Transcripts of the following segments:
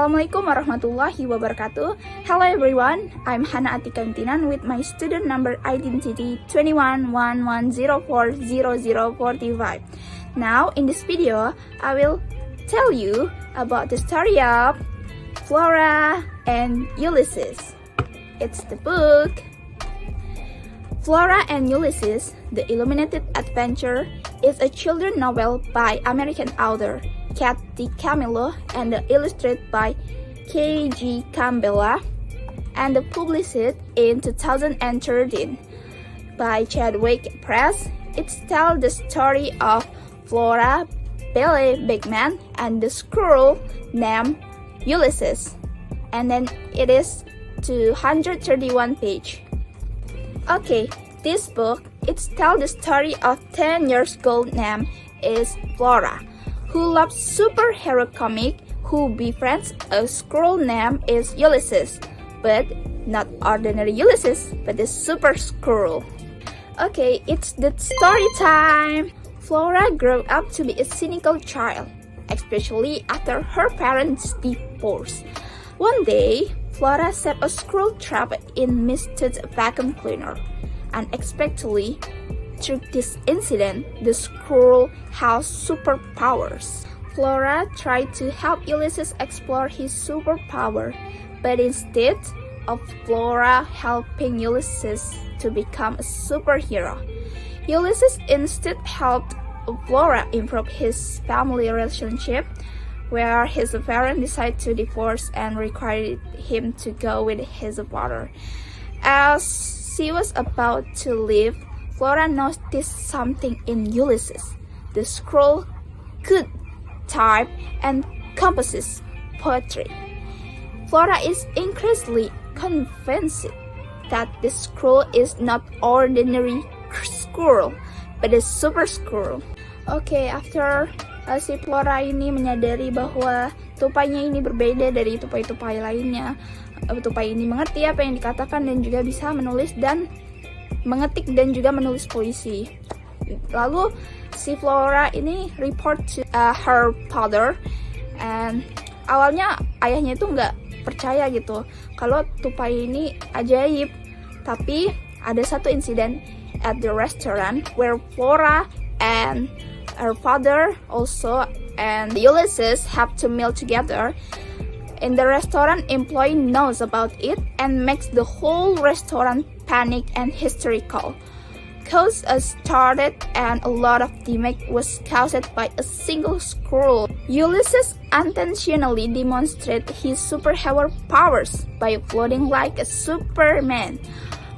Assalamualaikum warahmatullahi wabarakatuh. Hello everyone, I'm Hana Atika Intinan with my student number identity 2111040045. Now in this video, I will tell you about the story of Flora and Ulysses. It's the book Flora and Ulysses, The Illuminated Adventure is a children's novel by American author Kat DiCamillo and illustrated by K.G. Campbell and published in 2013 by Chadwick Press. It tells the story of Flora, Billy Bigman, and the squirrel named Ulysses. And then it is 231 pages. Okay, this book, it tells the story of 10 years old named is Flora, who loves superhero comic, who befriends a squirrel named is Ulysses, but not ordinary Ulysses, but the super squirrel. Okay, it's the story time. Flora grew up to be a cynical child, especially after her parents' divorce. One day, Flora set a squirrel trap in Mr. vacuum cleaner. Unexpectedly, through this incident, the squirrel has superpowers. Flora tried to help Ulysses explore his superpower, but instead of Flora helping Ulysses to become a superhero, Ulysses instead helped Flora improve his family relationship, where his parents decided to divorce and required him to go with his father. As she was about to leave, Flora noticed something in Ulysses. The squirrel could type and composes poetry. Flora is increasingly convinced that the squirrel is not ordinary squirrel, but a super squirrel. Okay, after si Flora ini menyadari bahwa tupainya ini berbeda dari tupai-tupai lainnya, tupai ini mengerti apa yang dikatakan dan juga bisa menulis dan mengetik dan juga menulis puisi. Lalu si Flora ini report to her father, and awalnya ayahnya itu nggak percaya gitu kalau tupai ini ajaib. Tapi ada satu insiden at the restaurant where Flora and her father also and Ulysses have to meal together. In the restaurant, employee knows about it and makes the whole restaurant panic and hysterical. Chaos started and a lot of damage was caused by a single squirrel. Ulysses intentionally demonstrated his superhero powers by floating like a Superman.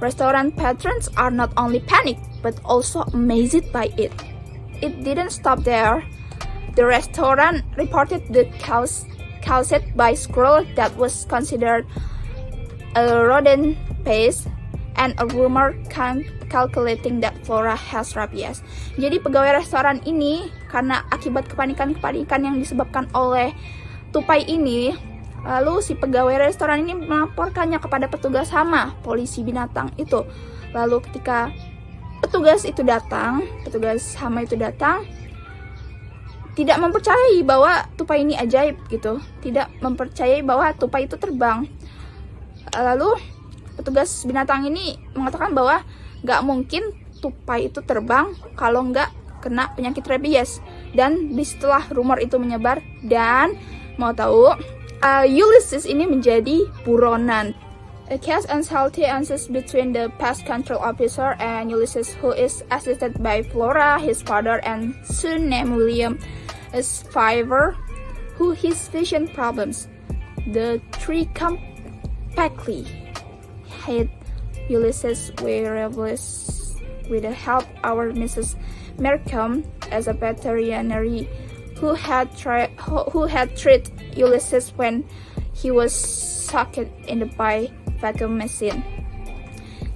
Restaurant patrons are not only panicked but also amazed by it. It didn't stop there. The restaurant reported the chaos caused by squirrel that was considered a rodent pest and a rumor calculating that Flora has rabies. Jadi pegawai restoran ini karena akibat kepanikan yang disebabkan oleh tupai ini, lalu si pegawai restoran ini melaporkannya kepada petugas hama, polisi binatang itu. Lalu ketika petugas hama itu datang, tidak mempercayai bahwa tupai ini ajaib gitu, tidak mempercayai bahwa tupai itu terbang. Lalu petugas binatang ini mengatakan bahwa nggak mungkin tupai itu terbang kalau nggak kena penyakit rabies. Dan setelah rumor itu menyebar dan mau tahu, Ulysses ini menjadi buronan. A chaos anxiety ensues between the pest control officer and Ulysses, who is assisted by Flora, his father, and son named William, a survivor who has vision problems. The three compactly hid Ulysses with the help of Mrs. Markham as a veterinary who had treated Ulysses when he was sucked in the by vacuum machine.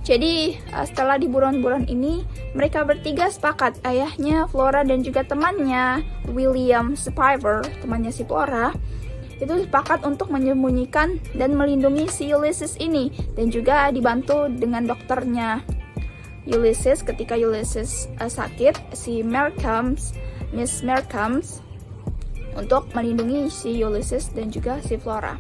Jadi setelah di buron-buron ini, mereka bertiga sepakat, ayahnya, Flora, dan juga temannya William Survivor, temannya si Flora, itu sepakat untuk menyembunyikan dan melindungi si Ulysses ini, dan juga dibantu dengan dokternya. Ulysses, ketika Ulysses sakit, si Miss Markham untuk melindungi si Ulysses dan juga si Flora.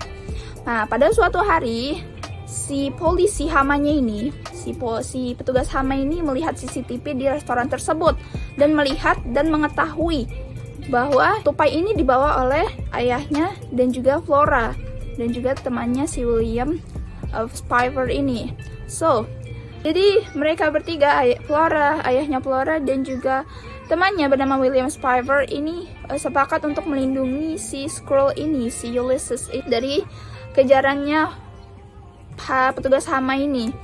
Nah, pada suatu hari si polisi hamanya ini, si petugas hama ini melihat CCTV di restoran tersebut dan melihat dan mengetahui bahwa tupai ini dibawa oleh ayahnya dan juga Flora dan juga temannya si William Spiver ini. So, jadi mereka bertiga, ayahnya Flora dan juga temannya bernama William Spiver ini sepakat untuk melindungi si Skrull ini, si Ulysses dari kejarannya petugas hama ini.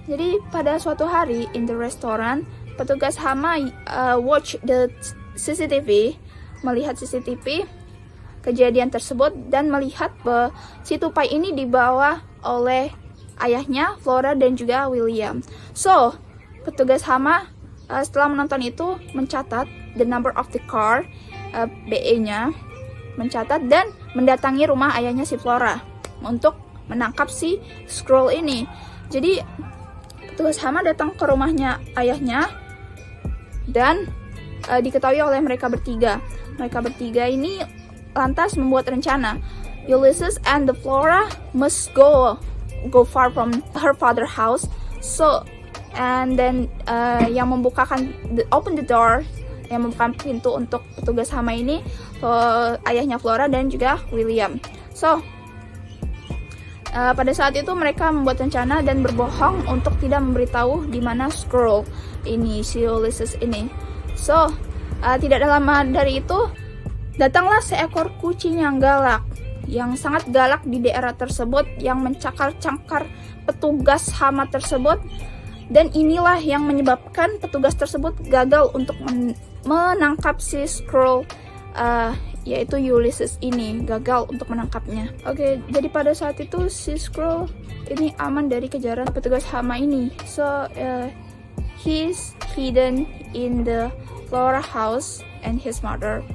Jadi pada suatu hari in the restaurant, petugas hama watch the CCTV, melihat CCTV kejadian tersebut dan melihat bahwa si tupai ini dibawa oleh ayahnya Flora dan juga William. So, petugas hama setelah menonton itu mencatat the number of the car, BE-nya, mencatat dan mendatangi rumah ayahnya si Flora untuk menangkap si Skrull ini. Jadi petugas hama datang ke rumahnya ayahnya dan diketahui oleh mereka bertiga. Mereka bertiga ini lantas membuat rencana. Ulysses and the Flora must go far from her father's house. So, and then yang open the door, yang membuka pintu untuk petugas hama ini, ayahnya Flora dan juga William. So, pada saat itu mereka membuat rencana dan berbohong untuk tidak memberitahu di mana Skrull ini, si Ulysses ini. So, tidak lama dari itu datanglah seekor kucing yang sangat galak di daerah tersebut, yang mencakar-cakar petugas hama tersebut, dan inilah yang menyebabkan petugas tersebut gagal untuk menangkap si Skrull, yaitu Ulysses ini, gagal untuk menangkapnya. Oke, jadi pada saat itu si Skrull ini aman dari kejaran petugas hama ini. So, he's hidden in the Flora house and his mother.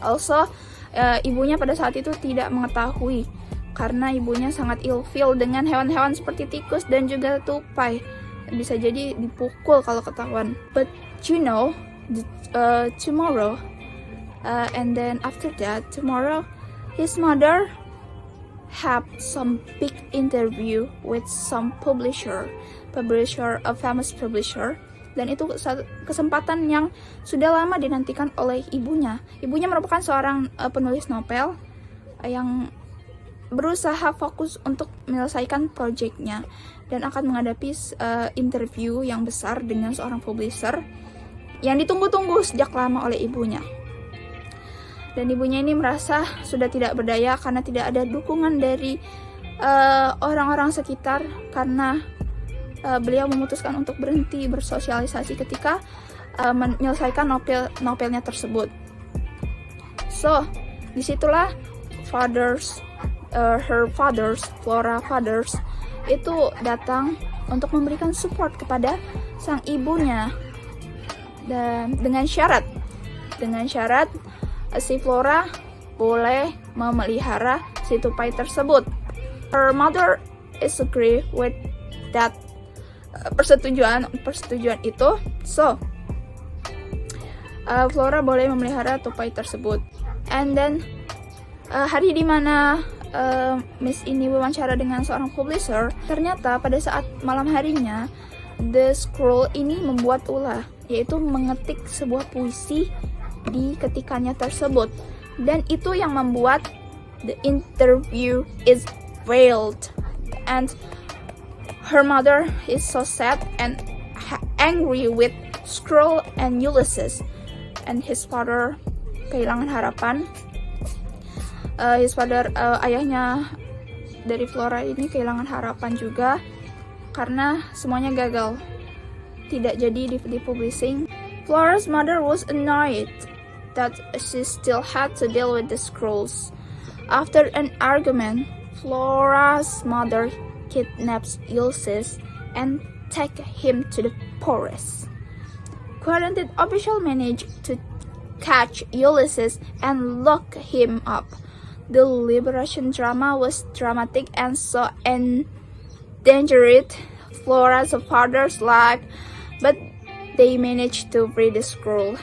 Also, ibunya pada saat itu tidak mengetahui karena ibunya sangat ilfeel dengan hewan-hewan seperti tikus dan juga tupai. Bisa jadi dipukul kalau ketahuan. But you know, tomorrow, and then after that, tomorrow, his mother have some big interview with some publisher, a famous publisher. Dan itu kesempatan yang sudah lama dinantikan oleh ibunya. Ibunya merupakan seorang penulis novel yang berusaha fokus untuk menyelesaikan proyeknya dan akan menghadapi interview yang besar dengan seorang publisher yang ditunggu-tunggu sejak lama oleh ibunya. Dan ibunya ini merasa sudah tidak berdaya karena tidak ada dukungan dari orang-orang sekitar, karena beliau memutuskan untuk berhenti bersosialisasi ketika menyelesaikan novelnya tersebut. So, disitulah Flora fathers itu datang untuk memberikan support kepada sang ibunya, dan dengan syarat si Flora boleh memelihara si tupai tersebut. Her mother is agree with that persetujuan itu. So, Flora boleh memelihara tupai tersebut. And then hari dimana Miss ini wawancara dengan seorang publisher, ternyata pada saat malam harinya the Skrull ini membuat ulah, yaitu mengetik sebuah puisi di ketikannya tersebut, dan itu yang membuat the interview is failed, and her mother is so sad and angry with Skrull and Ulysses, and his father kehilangan harapan. Ayahnya dari Flora ini kehilangan harapan juga karena semuanya gagal, tidak jadi di publishing. Flora's mother was annoyed that she still had to deal with the Skrulls. After an argument, Flora's mother kidnaps Ulysses and take him to the forest. Quarantined officials manage to catch Ulysses and lock him up. The liberation drama was dramatic and so endangered Flora's father's life, but they managed to free the Skrull.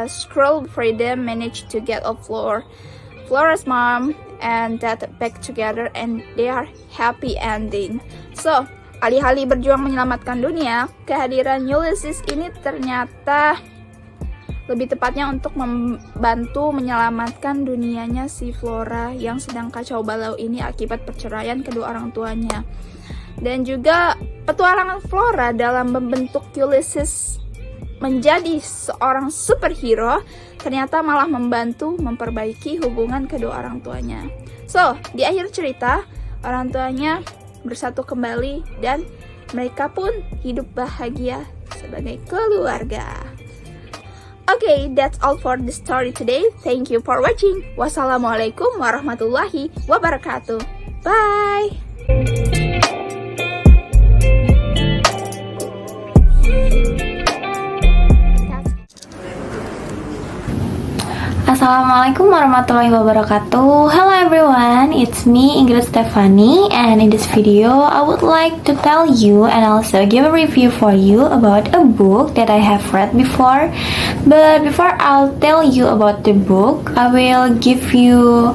Skrull freedom managed to get off Flora, Flora's mom and dad back together and they are happy ending. So, alih-alih berjuang menyelamatkan dunia, kehadiran Ulysses ini ternyata lebih tepatnya untuk membantu menyelamatkan dunianya si Flora yang sedang kacau balau ini akibat perceraian kedua orang tuanya. Dan juga petualangan Flora dalam membentuk Ulysses menjadi seorang superhero ternyata malah membantu memperbaiki hubungan kedua orang tuanya. So, di akhir cerita, orang tuanya bersatu kembali dan mereka pun hidup bahagia sebagai keluarga. Okay, that's all for the story today. Thank you for watching. Wassalamualaikum warahmatullahi wabarakatuh. Bye! Assalamualaikum warahmatullahi wabarakatuh. Hello everyone, it's me Ingrid Stefani, and in this video I would like to tell you and also give a review for you about a book that I have read before. But before I'll tell you about the book, I will give you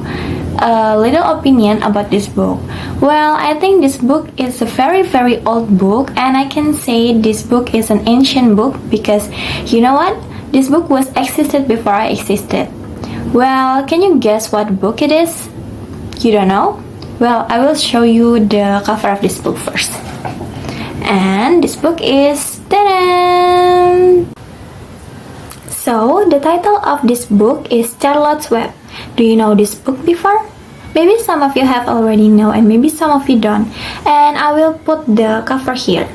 a little opinion about this book. Well, I think this book is a very old book, and I can say this book is an ancient book because you know what? This book was existed before I existed. Well, can you guess what book it is? You don't know? Well, I will show you the cover of this book first. And this book is ta-da! So, the title of this book is Charlotte's Web. Do you know this book before? Maybe some of you have already know and maybe some of you don't. And I will put the cover here.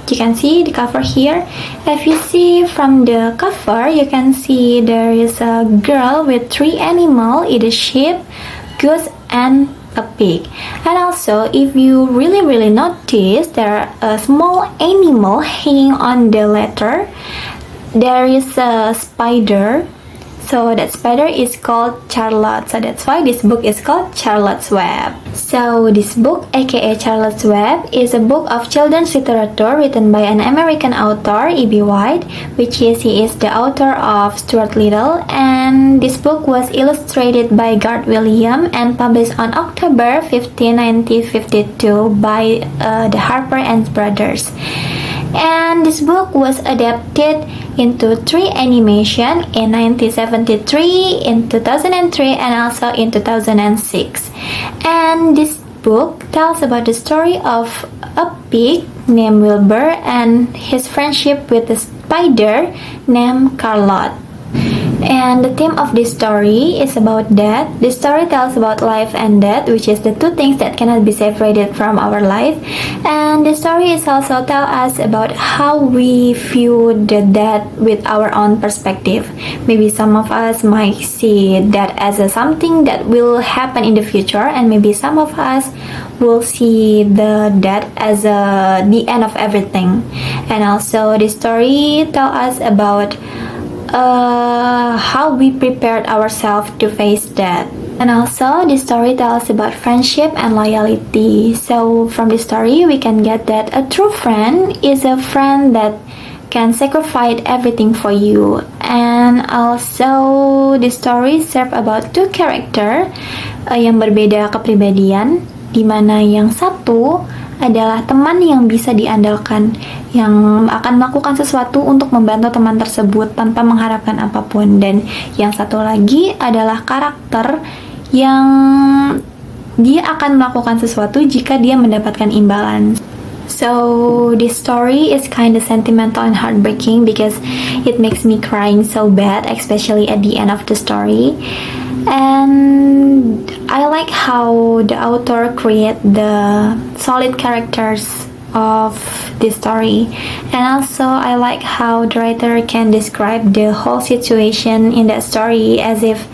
You can see the cover here. If you see from the cover, you can see there is a girl with 3 animals, it is sheep, goose, and a pig. And also, if you really notice, there are a small animal hanging on the letter. There is a spider. So that spider is called Charlotte. So that's why this book is called Charlotte's Web. So this book, aka Charlotte's Web, is a book of children's literature written by an American author, E.B. White, which is he is the author of Stuart Little. And this book was illustrated by Garth Williams and published on October 15, 1952 by the Harper and Brothers. And this book was adapted into 3 animation in 1973, in 2003, and also in 2006. And this book tells about the story of a pig named Wilbur and his friendship with a spider named Charlotte. And the theme of this story is about death. This story tells about life and death, which is the 2 things that cannot be separated from our life. And the story is also tell us about how we view the death with our own perspective. Maybe some of us might see that as something that will happen in the future, and maybe some of us will see the death as the end of everything. And also the story tell us about how we prepared ourselves to face death. And also the story tells about friendship and loyalty. So from the story we can get that a true friend is a friend that can sacrifice everything for you. And also the story serve about 2 character yang berbeda kepribadian, dimana yang satu adalah teman yang bisa diandalkan, yang akan melakukan sesuatu untuk membantu teman tersebut tanpa mengharapkan apapun. Dan yang satu lagi adalah karakter yang dia akan melakukan sesuatu jika dia mendapatkan imbalan. So this story is kind of sentimental and heartbreaking because it makes me crying so bad, especially at the end of the story. And I like how the author create the solid characters of this story. And also I like how the writer can describe the whole situation in that story as if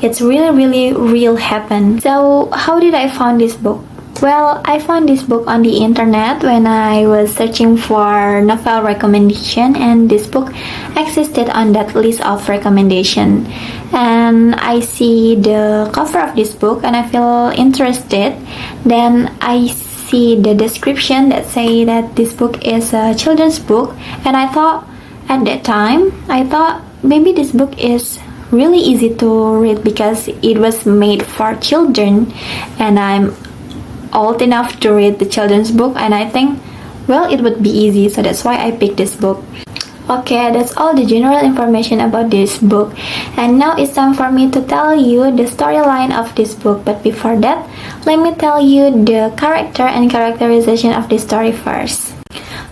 it's really real happen. So how did I find this book? Well, I found this book on the internet when I was searching for novel recommendation, and this book existed on that list of recommendation. And I see the cover of this book and I feel interested. Then I see the description that say that this book is a children's book, and I thought at that time maybe this book is really easy to read because it was made for children, and I'm old enough to read the children's book, and I think, well, it would be easy, so that's why I picked this book. Okay, that's all the general information about this book, and now it's time for me to tell you the storyline of this book. But before that, let me tell you the character and characterization of this story first.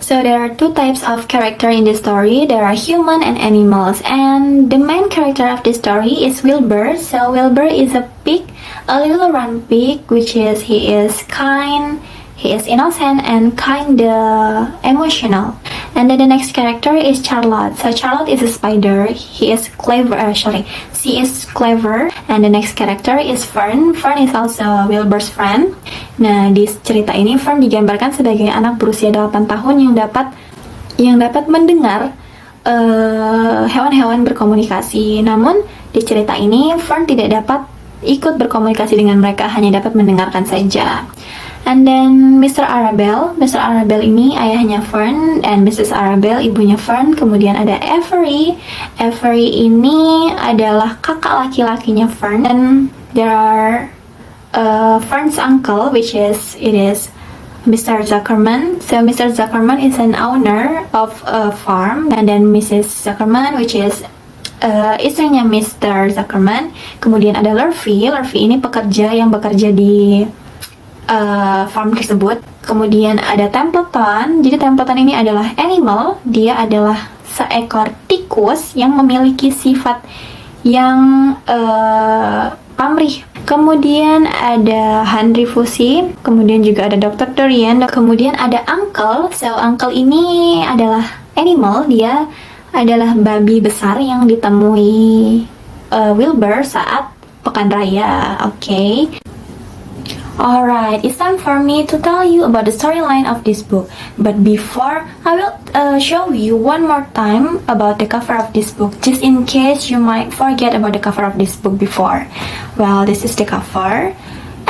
So there are two types of character in this story. There are human and animals, and the main character of this story is Wilbur. So Wilbur is a pig, a little round pig, which is he is kind, he is innocent, and kinda emotional. And then the next character is Charlotte. So Charlotte is a spider. He is clever. She is clever. And the next character is Fern. Fern is also Wilbur's friend. Nah, di cerita ini Fern digambarkan sebagai anak berusia 8 tahun yang dapat mendengar hewan-hewan berkomunikasi. Namun di cerita ini Fern tidak dapat ikut berkomunikasi dengan mereka, hanya dapat mendengarkan saja. And then Mr. Arabelle. Mr. Arabelle ini ayahnya Fern, and Mrs. Arabelle ibunya Fern. Kemudian ada Avery. Avery ini adalah kakak laki-lakinya Fern. And there are Fern's uncle, which is Mr. Zuckerman. So Mr. Zuckerman is an owner of a farm, and then Mrs. Zuckerman, which is istrinya Mr. Zuckerman. Kemudian ada Lurvy. Lurvy ini pekerja yang bekerja di farm tersebut. Kemudian ada Templeton. Jadi Templeton ini adalah animal. Dia adalah seekor tikus yang memiliki sifat yang pamrih. Kemudian ada Henry Fussy. Kemudian juga ada Dr. Dorian. Kemudian ada Uncle. So Uncle ini adalah animal. Dia adalah babi besar yang ditemui Wilbur saat pekan raya. Okay. Alright, it's time for me to tell you about the storyline of this book. But before, I will show you one more time about the cover of this book, just in case you might forget about the cover of this book before. Well, this is the cover.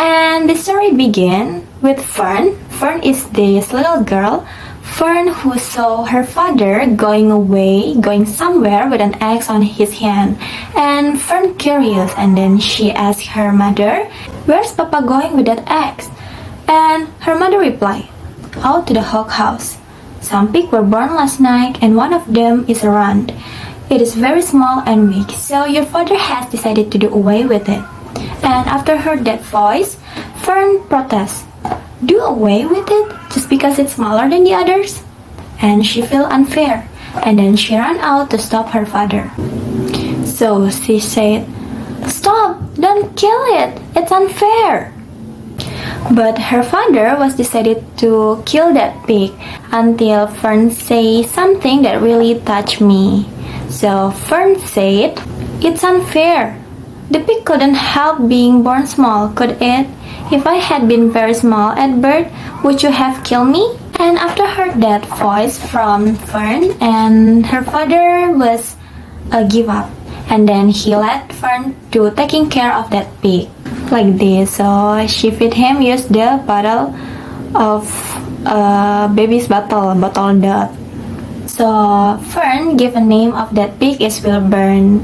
And the story begins with Fern. Fern is this little girl. Fern who saw her father going somewhere with an axe on his hand. And Fern curious, and then she asked her mother, "Where's Papa going with that axe?" And her mother replied, "Out to the hog house. Some pigs were born last night and one of them is around. It is very small and weak, so your father has decided to do away with it." And after her that voice, Fern protests, "Do away with it just because it's smaller than the others?" And she felt unfair, and then she ran out to stop her father. So she said, "Stop! Don't kill it! It's unfair!" But her father was decided to kill that pig until Fern said something that really touched me. So Fern said, "It's unfair. The pig couldn't help being born small, could it? If I had been very small at birth, would you have killed me?" And after heard that voice from Fern, and her father was give up, and then he led Fern to taking care of that pig like this. So she feed him, use the bottle of baby's bottle dot. So Fern gave a name of that pig is Wilbur.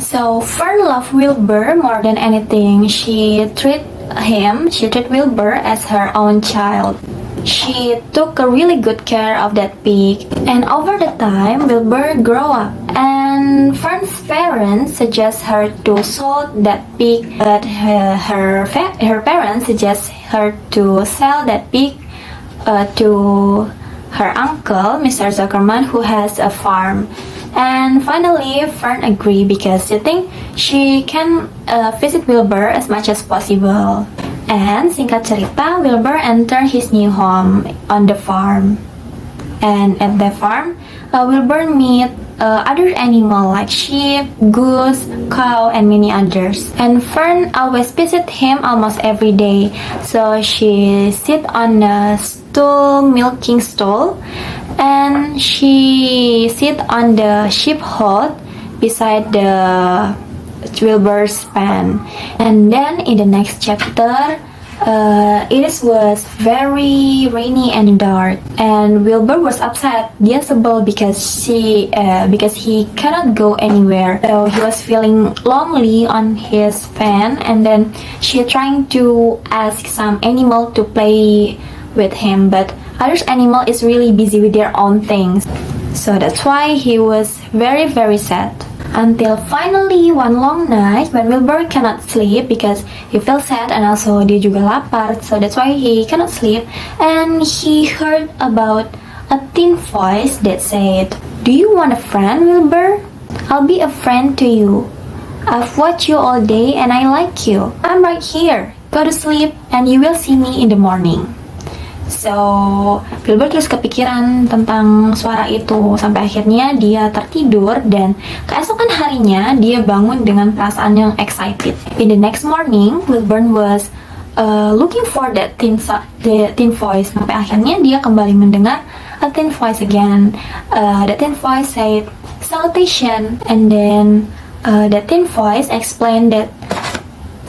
So Fern loved Wilbur more than anything. She treat Wilbur as her own child. She took a really good care of that pig, and over the time Wilbur grew up, and Fern's parents suggest her to sell that pig, but her parents suggest her to sell that pig to her uncle, Mr. Zuckerman, who has a farm. And finally, Fern agreed because she think she can visit Wilbur as much as possible. And singkat cerita, Wilbur entered his new home on the farm. And at the farm, Wilbur meet other animals like sheep, goose, cow, and many others. And Fern always visit him almost every day. So she sit on the milking stool, and she sit on the sheep hood beside the Wilbur's pen. And then in the next chapter, was very rainy and dark, and Wilbur was upset. Dia sebel because he cannot go anywhere. So he was feeling lonely on his fan, and then she trying to ask some animal to play with him, but other animal is really busy with their own things. So that's why he was very very sad. Until finally one long night when Wilbur cannot sleep because he feels sad and also dia juga lapar, so that's why he cannot sleep, and he heard about a thin voice that said, "Do you want a friend, Wilbur? I'll be a friend to you. I've watched you all day and I like you. I'm right here. Go to sleep and you will see me in the morning." So, Wilbur terus kepikiran tentang suara itu sampai akhirnya dia tertidur, dan keesokan harinya dia bangun dengan perasaan yang excited. In the next morning, Wilbur was looking for the thin voice. Sampai akhirnya dia kembali mendengar a thin voice again. The thin voice said salutation, and then the thin voice explained that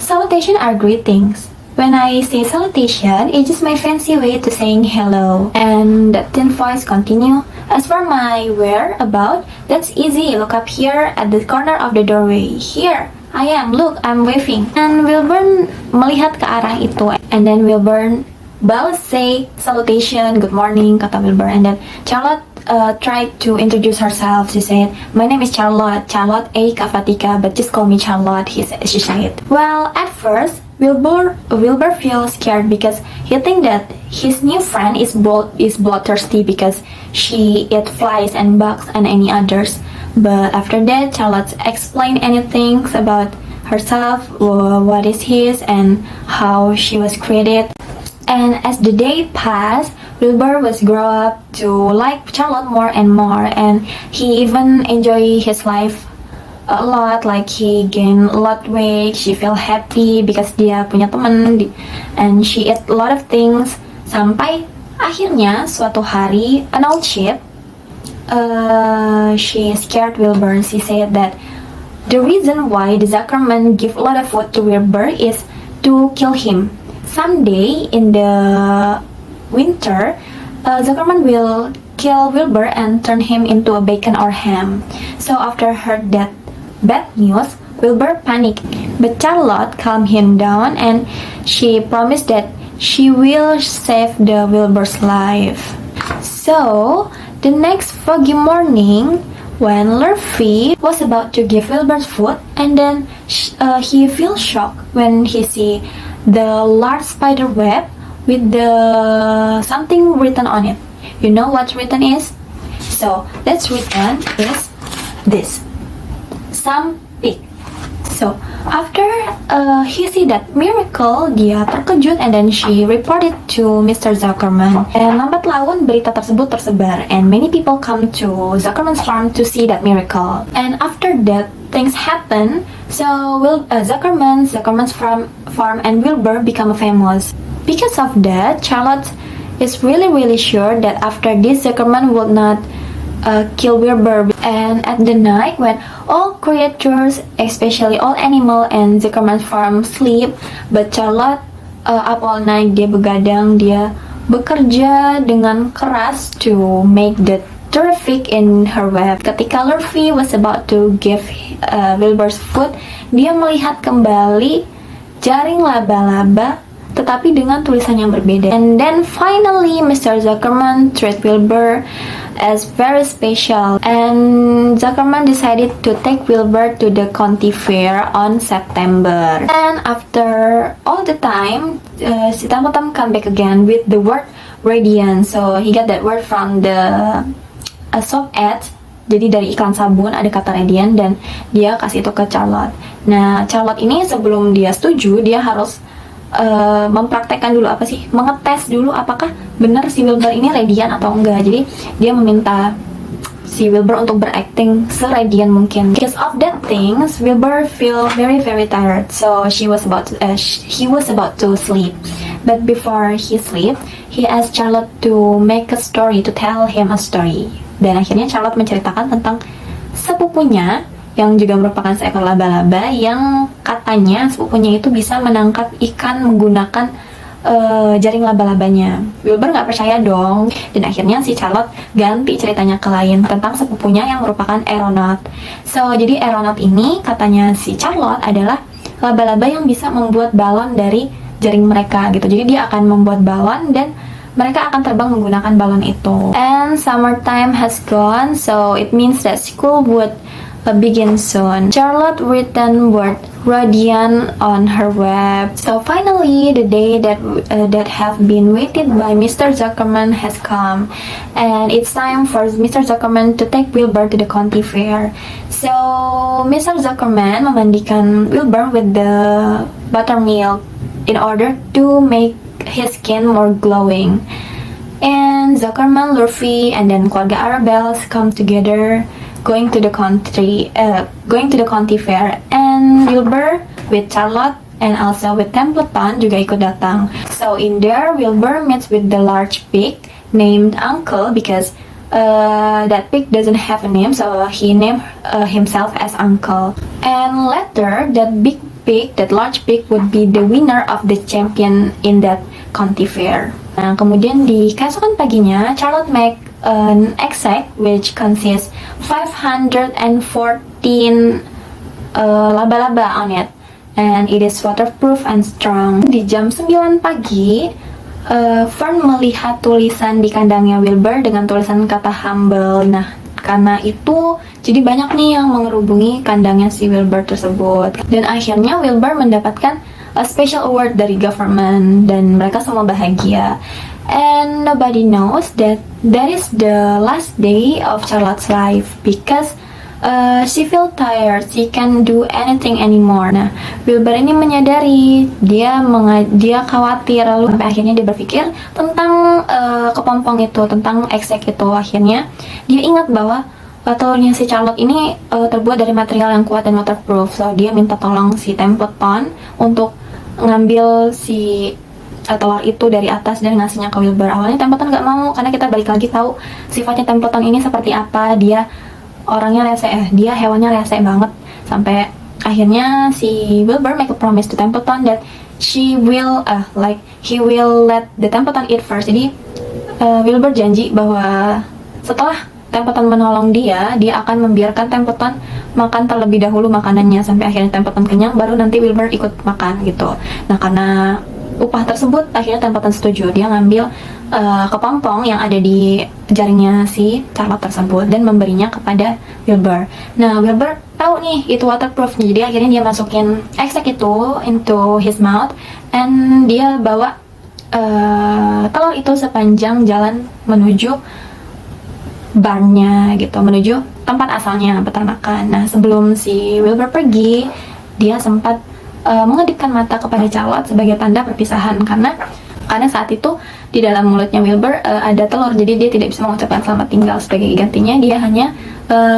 salutation are greetings. When I say salutation, it's just my fancy way to saying hello. And the thin voice continue. As for my whereabout, that's easy. Look up here at the corner of the doorway. Here, I am. Look, I'm waving. And Wilbur melihat ke arah itu. And then Wilbur balas say salutation, good morning, kata Wilbur. And then Charlotte tried to introduce herself. She said, "My name is Charlotte A. Kavatika, but just call me Charlotte," she said. Well, at first, Wilbur feels scared because he think that his new friend is bloodthirsty because she eat flies and bugs and any others. But after that, Charlotte explained anything about herself, what is his and how she was created. And as the day passed, Wilbur was grow up to like Charlotte more and more, and he even enjoy his life a lot. Like he gained a lot weight, she feel happy because dia punya teman, and she ate a lot of things. Sampai akhirnya suatu hari an old sheep she scared Wilbur. She said that the reason why the Zuckerman give a lot of food to Wilbur is to kill him. Someday in the winter, Zuckerman will kill Wilbur and turn him into a bacon or ham. So after heard that bad news, Wilbur panicked, but Charlotte calmed him down and she promised that she will save the Wilbur's life. So the next foggy morning, when Luffy was about to give Wilbur food, and then he feels shocked when he see the large spider web with the something written on it. You know what written is? So that's written is this. Some pig. So after he see that miracle, dia terkejut, and then she reported to Mr. Zuckerman. And lambat laun berita tersebut tersebar, and many people come to Zuckerman's farm to see that miracle. And after that, things happen. So Zuckerman's farm and Wilbur become famous. Because of that, Charlotte is really sure that after this, Zuckerman will not kill Wilbur. And at the night when all creatures, especially all animal and Zuckerman's farm sleep, but Charlotte up all night, dia begadang, dia bekerja dengan keras to make the terrific in her web. Ketika Luffy was about to give Wilbur's food, dia melihat kembali jaring laba-laba tetapi dengan tulisan yang berbeda. And then finally Mr. Zuckerman treat Wilbur as very special, and Zuckerman decided to take Wilbur to the county fair on September. And after all the time, si Tamotam come back again with the word radiant. So he got that word from the soap ad. Jadi dari iklan sabun ada kata radiant, dan dia kasih itu ke Charlotte. Nah, Charlotte ini sebelum dia setuju, dia harus mempraktekkan dulu mengetes dulu apakah benar si Wilbur ini radiant atau enggak. Jadi dia meminta si Wilbur untuk berakting seradiant mungkin. Because of that things, Wilbur feel very tired. So he was about to sleep. But before he sleep, he asked Charlotte to make a story, to tell him a story. Dan akhirnya Charlotte menceritakan tentang sepupunya yang juga merupakan seekor laba-laba yang katanya sepupunya itu bisa menangkap ikan menggunakan jaring laba-labanya. Wilbur nggak percaya dong, dan akhirnya si Charlotte ganti ceritanya ke lain tentang sepupunya yang merupakan aeronaut. So, jadi aeronaut ini katanya si Charlotte adalah laba-laba yang bisa membuat balon dari jaring mereka gitu. Jadi dia akan membuat balon dan mereka akan terbang menggunakan balon itu. And summertime has gone, so it means that school would begin soon. Charlotte written word radiant on her web. So finally, the day that have been waited by Mr. Zuckerman has come, and it's time for Mr. Zuckerman to take Wilbur to the county fair. So Mr. Zuckerman memandikan Wilbur with the buttermilk in order to make his skin more glowing. And Zuckerman, Luffy, and then keluarga Arabelle come together, going to the county fair, and Wilbur with Charlotte and also with Templeton juga ikut datang. So in there, Wilbur meets with the large pig named Uncle because that pig doesn't have a name, so he named himself as Uncle. And later, that large pig would be the winner of the champion in that county fair. Nah, kemudian di keesokan paginya, Charlotte make an exact which consists 514 laba-laba on it, and it is waterproof and strong. Di jam 9 pagi, Fern melihat tulisan di kandangnya Wilbur dengan tulisan kata humble. Nah, karena itu jadi banyak nih yang mengerubungi kandangnya si Wilbur tersebut, dan akhirnya Wilbur mendapatkan a special award dari government dan mereka semua bahagia. And nobody knows that is the last day of Charlotte's life because she feel tired, she can't do anything anymore. Nah, Wilbur ini menyadari dia khawatir, lalu sampai akhirnya dia berpikir tentang kepompong itu, tentang eksek itu. Akhirnya dia ingat bahwa telurnya si Charlotte ini terbuat dari material yang kuat dan waterproof. So dia minta tolong si Templeton untuk ngambil si telur itu dari atas dan ngasihnya ke Wilbur. Awalnya Templeton nggak mau karena kita balik lagi tahu sifatnya Templeton ini seperti apa. Dia orangnya rese, dia hewannya rese banget. Sampai akhirnya si Wilbur make a promise to Templeton that he will let the Templeton eat first. Jadi Wilbur janji bahwa setelah Templeton menolong dia akan membiarkan Templeton makan terlebih dahulu makanannya sampai akhirnya Templeton kenyang, baru nanti Wilbur ikut makan gitu. Nah, karena upah tersebut akhirnya Templeton setuju. Dia ngambil kepompong yang ada di jaringnya si Charlotte tersebut dan memberinya kepada Wilbur. Nah, Wilbur tahu nih itu waterproof, jadi akhirnya dia masukin eksek itu into his mouth, and dia bawa telur itu sepanjang jalan menuju barnya gitu, menuju tempat asalnya peternakan. Nah, sebelum si Wilbur pergi, dia sempat mengedipkan mata kepada Charlotte sebagai tanda perpisahan karena saat itu di dalam mulutnya Wilbur ada telur, jadi dia tidak bisa mengucapkan selamat tinggal. Sebagai gantinya dia hanya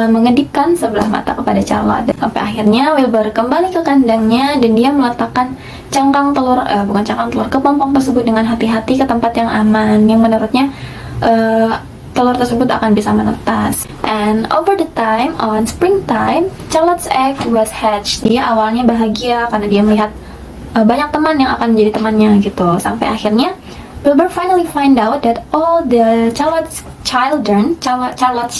mengedipkan sebelah mata kepada Charlotte. Sampai akhirnya Wilbur kembali ke kandangnya dan dia meletakkan kepompong tersebut dengan hati-hati ke tempat yang aman, yang menurutnya telur tersebut akan bisa menetas. And over the time, on springtime, Charlotte's egg was hatched. Dia awalnya bahagia karena dia melihat banyak teman yang akan menjadi temannya gitu. Sampai akhirnya Wilbur finally find out that all the Charlotte's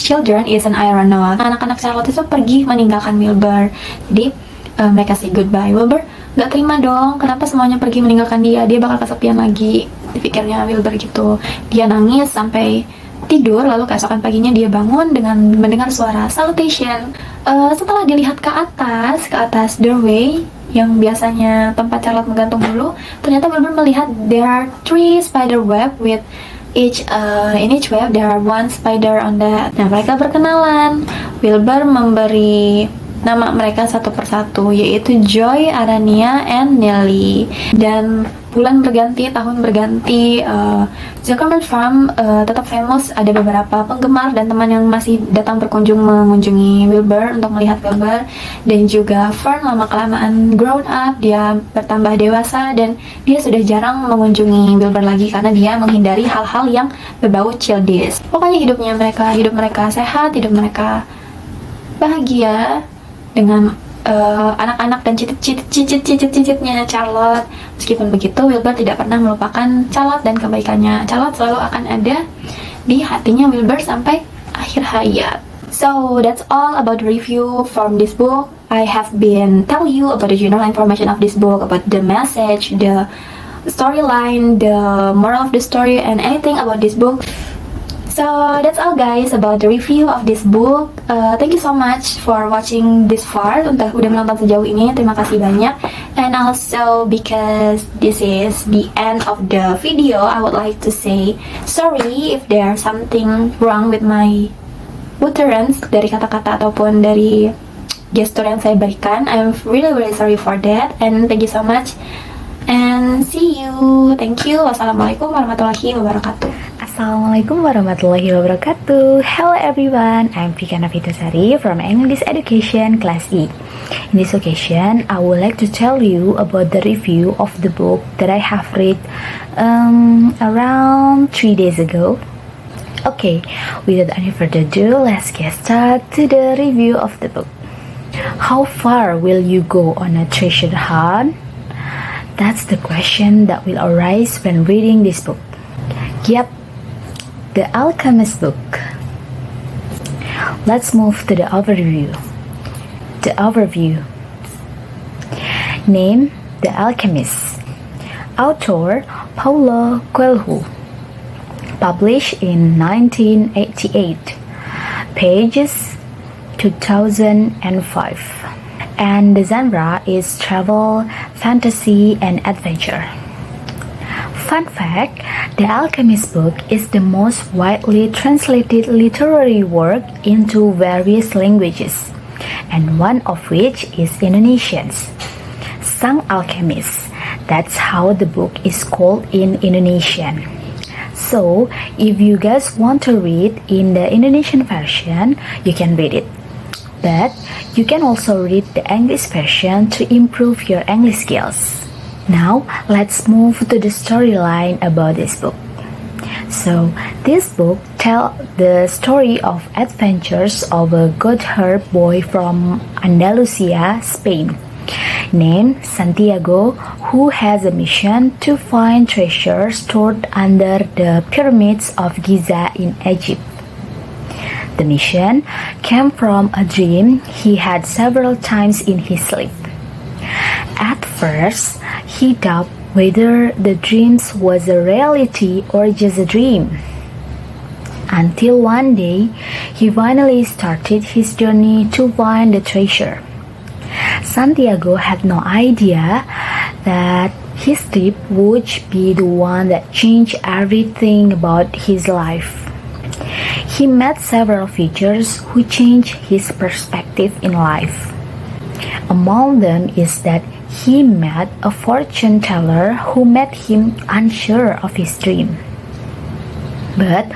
children is an aeronaut. Anak-anak Charlotte itu pergi meninggalkan Wilbur. Jadi mereka say goodbye. Wilbur gak terima dong, kenapa semuanya pergi meninggalkan dia bakal kesepian lagi, dipikirnya Wilbur gitu. Dia nangis sampai tidur, lalu keesokan paginya dia bangun dengan mendengar suara salutation. Setelah dilihat ke atas doorway yang biasanya tempat Charlotte menggantung bulu, ternyata Wilbur melihat there are 3 spider web with in each web there are 1 spider on that. Nah, mereka berkenalan. Wilbur memberi nama mereka satu persatu, yaitu Joy, Arania, and Nelly. Dan bulan berganti, tahun berganti, Zuckerman Farm tetap famous. Ada beberapa penggemar dan teman yang masih datang mengunjungi Wilbur untuk melihat Wilbur. Dan juga Fern lama-kelamaan grown up, dia bertambah dewasa dan dia sudah jarang mengunjungi Wilbur lagi karena dia menghindari hal-hal yang berbau childish. Pokoknya hidup mereka sehat, hidup mereka bahagia dengan anak-anak dan cicit-cicitnya Charlotte. Meskipun begitu, Wilbur tidak pernah melupakan Charlotte dan kebaikannya. Charlotte selalu akan ada di hatinya Wilbur sampai akhir hayat. So that's all about the review from this book. I have been tell you about the general information of this book, about the message, the storyline, the moral of the story, and anything about this book. So that's all guys about the review of this book. Thank you so much for watching this far. Udah menonton sejauh ini, terima kasih banyak. And also because this is the end of the video, I would like to say sorry if there's something wrong with my utterance dari kata-kata ataupun dari gestur yang saya berikan. I'm really sorry for that. And thank you so much. And see you. Thank you. Wassalamualaikum warahmatullahi wabarakatuh. Assalamualaikum warahmatullahi wabarakatuh. Hello everyone, I'm Vika Navitasari from English Education Class E. In this occasion, I would like to tell you about the review of the book that I have read around 3 days ago. Okay, without any further ado, let's get started to the review of the book. How far will you go on a treasure hunt? That's the question that will arise when reading this book. Yep, The Alchemist book. Let's move to the overview. The overview. Name: The Alchemist. Author: Paulo Coelho. Published in 1988. Pages 2005. And the genre is travel, fantasy, and adventure. Fun fact, The Alchemist book is the most widely translated literary work into various languages, and one of which is Indonesian's. Sang Alchemist, that's how the book is called in Indonesian. So, if you guys want to read in the Indonesian version, you can read it. But you can also read the English version to improve your English skills. Now, let's move to the storyline about this book. So, this book tells the story of adventures of a goatherd boy from Andalusia, Spain, named Santiago, who has a mission to find treasure stored under the pyramids of Giza in Egypt. The mission came from a dream he had several times in his sleep. At first, he doubted whether the dreams was a reality or just a dream. Until one day, he finally started his journey to find the treasure. Santiago had no idea that his trip would be the one that changed everything about his life. He met several figures who changed his perspective in life. Among them is that he met a fortune teller who made him unsure of his dream. But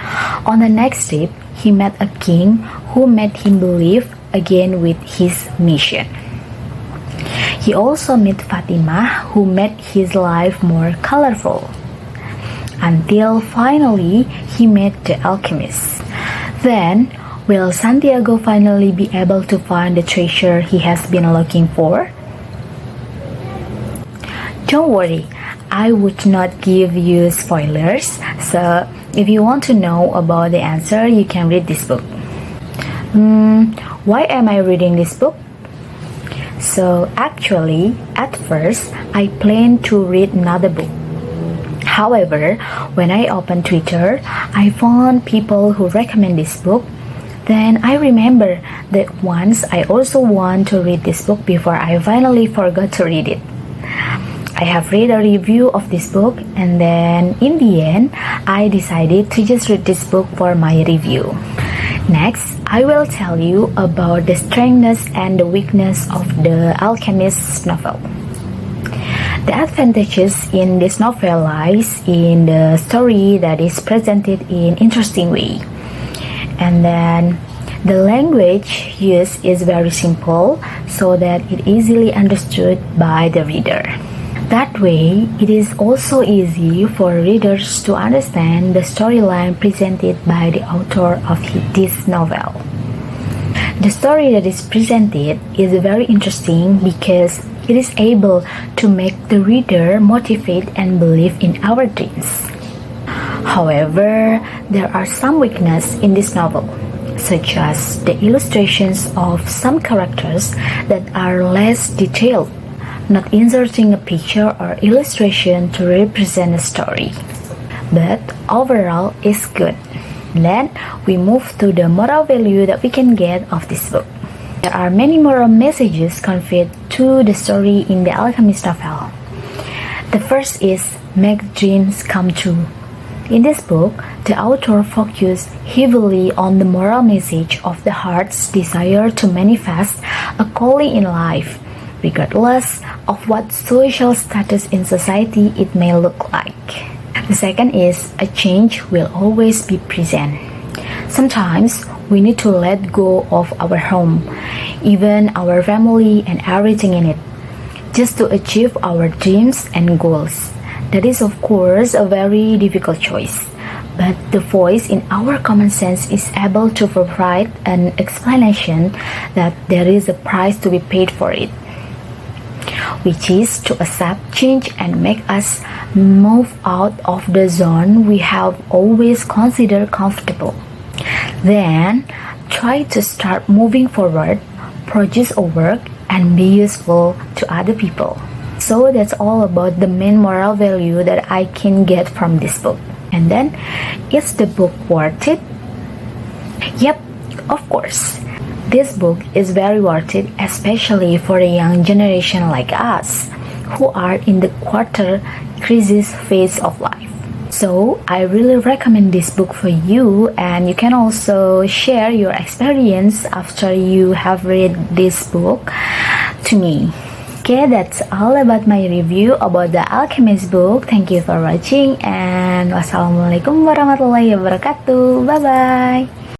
on the next trip, he met a king who made him believe again with his mission. He also met Fatima, who made his life more colorful. Until finally, he met the alchemist. Then, will Santiago finally be able to find the treasure he has been looking for? Don't worry, I would not give you spoilers, so if you want to know about the answer, you can read this book. Why am I reading this book? So actually, at first, I planned to read another book. However, when I opened Twitter, I found people who recommend this book. Then I remember that once I also want to read this book before I finally forgot to read it. I have read a review of this book, and then in the end, I decided to just read this book for my review. Next, I will tell you about the strengths and the weakness of the Alchemist novel. The advantages in this novel lies in the story that is presented in interesting way. And then the language used is very simple so that it easily understood by the reader. That way, it is also easy for readers to understand the storyline presented by the author of this novel. The story that is presented is very interesting because it is able to make the reader motivate and believe in our dreams. However, there are some weaknesses in this novel, such as the illustrations of some characters that are less detailed, not inserting a picture or illustration to represent a story. But overall, it's good. Then we move to the moral value that we can get of this book. There are many moral messages conveyed to the story in The Alchemist novel. The first is make dreams come true. In this book, the author focused heavily on the moral message of the heart's desire to manifest a calling in life, regardless of what social status in society it may look like. The second is a change will always be present. Sometimes we need to let go of our home, even our family and everything in it, just to achieve our dreams and goals. That is, of course, a very difficult choice, but the voice in our common sense is able to provide an explanation that there is a price to be paid for it, which is to accept change and make us move out of the zone we have always considered comfortable. Then, try to start moving forward, produce a work, and be useful to other people. So that's all about the main moral value that I can get from this book. And then, is the book worth it? Yep, of course. This book is very worth it, especially for the young generation like us, who are in the quarter crisis phase of life. So, I really recommend this book for you, and you can also share your experience after you have read this book to me. Okay, that's all about my review about The Alchemist book. Thank you for watching, and wassalamualaikum warahmatullahi wabarakatuh. Bye bye.